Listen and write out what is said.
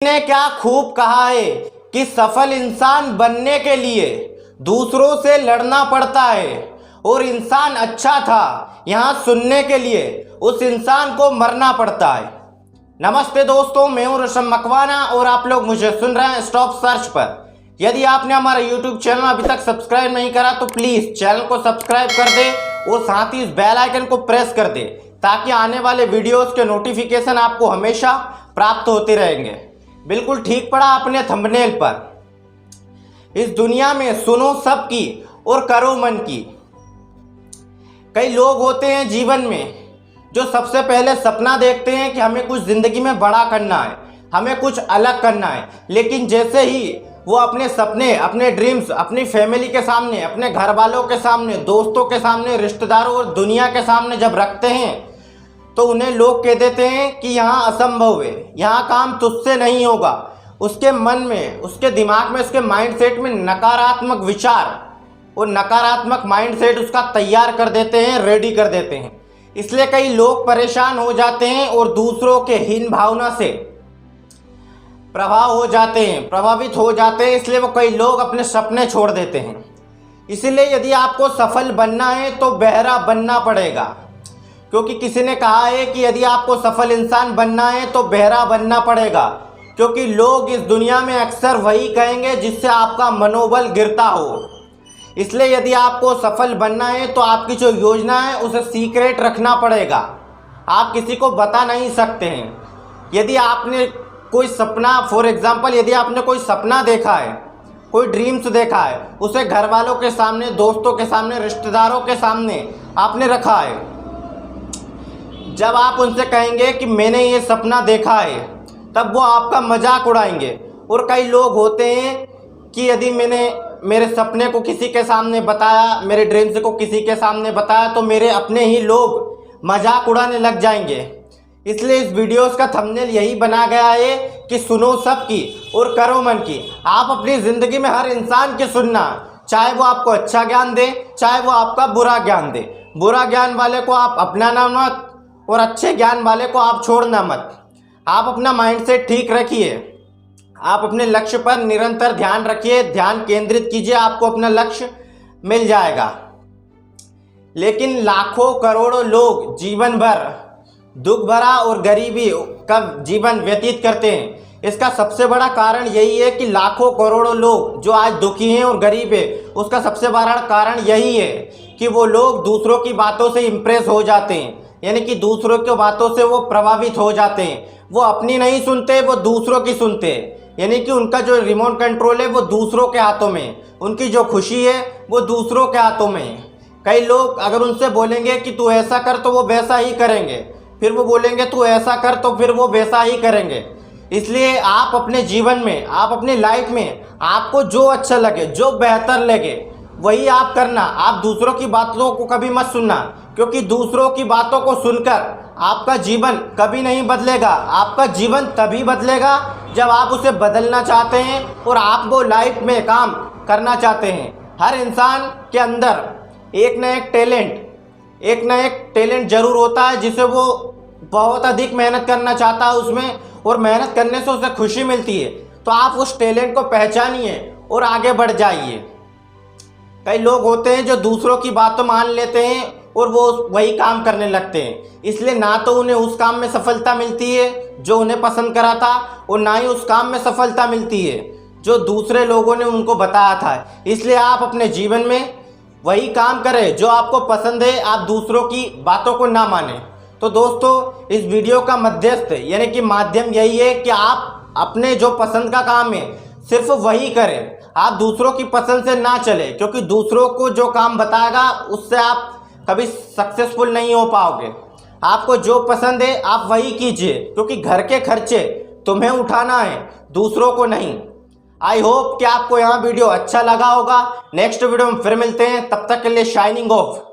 ने क्या खूब कहा है कि सफल इंसान बनने के लिए दूसरों से लड़ना पड़ता है और इंसान अच्छा था यहाँ सुनने के लिए उस इंसान को मरना पड़ता है। नमस्ते दोस्तों, मैं हूं रशम मकवाना और आप लोग मुझे सुन रहे हैं स्टॉप सर्च पर। यदि आपने हमारा यूट्यूब चैनल अभी तक सब्सक्राइब नहीं करा तो प्लीज़ चैनल को सब्सक्राइब कर दे और साथ ही इस बेल आइकन को प्रेस कर दे ताकि आने वाले वीडियोस के नोटिफिकेशन आपको हमेशा प्राप्त होते रहेंगे। बिल्कुल ठीक पड़ा आपने थंबनेल पर। इस दुनिया में सुनो सबकी और करो मन की। कई लोग होते हैं जीवन में जो सबसे पहले सपना देखते हैं कि हमें कुछ ज़िंदगी में बड़ा करना है, हमें कुछ अलग करना है, लेकिन जैसे ही वो अपने सपने, अपने ड्रीम्स अपनी फैमिली के सामने, अपने घर वालों के सामने, दोस्तों के सामने, रिश्तेदारों और दुनिया के सामने जब रखते हैं तो उन्हें लोग कह देते हैं कि यहाँ असंभव है, यहाँ काम तुझसे नहीं होगा। उसके मन में, उसके दिमाग में, उसके माइंडसेट में नकारात्मक विचार और नकारात्मक माइंडसेट उसका तैयार कर देते हैं, रेडी कर देते हैं। इसलिए कई लोग परेशान हो जाते हैं और दूसरों के हीन भावना से प्रभावित हो जाते हैं। इसलिए वो कई लोग अपने सपने छोड़ देते हैं। इसीलिए यदि आपको सफल बनना है तो बहरा बनना पड़ेगा, क्योंकि किसी ने कहा है कि यदि आपको सफल इंसान बनना है तो बहरा बनना पड़ेगा, क्योंकि लोग इस दुनिया में अक्सर वही कहेंगे जिससे आपका मनोबल गिरता हो। इसलिए यदि आपको सफल बनना है तो आपकी जो योजना है उसे सीक्रेट रखना पड़ेगा, आप किसी को बता नहीं सकते हैं। यदि आपने कोई सपना, फॉर एग्जांपल यदि आपने कोई सपना देखा है, कोई ड्रीम्स देखा है, उसे घर वालों के सामने, दोस्तों के सामने, रिश्तेदारों के सामने आपने रखा है। जब आप उनसे कहेंगे कि मैंने ये सपना देखा है, तब वो आपका मजाक उड़ाएंगे। और कई लोग होते हैं कि यदि मैंने मेरे सपने को किसी के सामने बताया, मेरे ड्रीम्स को किसी के सामने बताया, तो मेरे अपने ही लोग मजाक उड़ाने लग जाएंगे। इसलिए इस वीडियोस का थंबनेल यही बना गया है कि सुनो सबकी और करो मन की। आप अपनी ज़िंदगी में हर इंसान की सुनना, चाहे वो आपको अच्छा ज्ञान दे, चाहे वो आपका बुरा ज्ञान दे। बुरा ज्ञान वाले को आप अपनाना मत और अच्छे ज्ञान वाले को आप छोड़ना मत। आप अपना माइंडसेट ठीक रखिए, आप अपने लक्ष्य पर निरंतर ध्यान रखिए, ध्यान केंद्रित कीजिए, आपको अपना लक्ष्य मिल जाएगा। लेकिन लाखों करोड़ों लोग जीवन भर दुख भरा और गरीबी का जीवन व्यतीत करते हैं। इसका सबसे बड़ा कारण यही है कि लाखों करोड़ों लोग जो आज दुखी हैं और गरीब है, उसका सबसे बड़ा कारण यही है कि वो लोग दूसरों की बातों से इम्प्रेस हो जाते हैं, यानी कि दूसरों की बातों से वो प्रभावित हो जाते हैं। वो अपनी नहीं सुनते, वो दूसरों की सुनते हैं, यानी कि उनका जो रिमोट कंट्रोल है वो दूसरों के हाथों में है, उनकी जो खुशी है वो दूसरों के हाथों में है। कई लोग अगर उनसे बोलेंगे कि तू ऐसा कर तो वो वैसा ही करेंगे, फिर वो बोलेंगे तू ऐसा कर तो फिर वो वैसा ही करेंगे। इसलिए आप अपने जीवन में, आप अपनी लाइफ में आपको जो अच्छा लगे, जो बेहतर लगे वही आप करना। आप दूसरों की बातों को कभी मत सुनना, क्योंकि दूसरों की बातों को सुनकर आपका जीवन कभी नहीं बदलेगा। आपका जीवन तभी बदलेगा जब आप उसे बदलना चाहते हैं और आप वो लाइफ में काम करना चाहते हैं। हर इंसान के अंदर एक न एक टैलेंट जरूर होता है जिसे वो बहुत अधिक मेहनत करना चाहता है उसमें, और मेहनत करने से उसे खुशी मिलती है। तो आप उस टैलेंट को पहचानिए और आगे बढ़ जाइए। कई लोग होते हैं जो दूसरों की बात तो मान लेते हैं और वो वही काम करने लगते हैं। इसलिए ना तो उन्हें उस काम में सफलता मिलती है जो उन्हें पसंद करा था, और ना ही उस काम में सफलता मिलती है जो दूसरे लोगों ने उनको बताया था। इसलिए आप अपने जीवन में वही काम करें जो आपको पसंद है, आप दूसरों की बातों को ना मानें। तो दोस्तों, इस वीडियो का मध्यस्थ यानी कि माध्यम यही है कि आप अपने जो पसंद का काम है सिर्फ वही करें, आप दूसरों की पसंद से ना चले, क्योंकि दूसरों को जो काम बताएगा उससे आप कभी सक्सेसफुल नहीं हो पाओगे। आपको जो पसंद है आप वही कीजिए, क्योंकि घर के खर्चे तुम्हें उठाना है, दूसरों को नहीं। आई होप कि आपको यहाँ वीडियो अच्छा लगा होगा। नेक्स्ट वीडियो में फिर मिलते हैं, तब तक के लिए शाइनिंग ऑफ।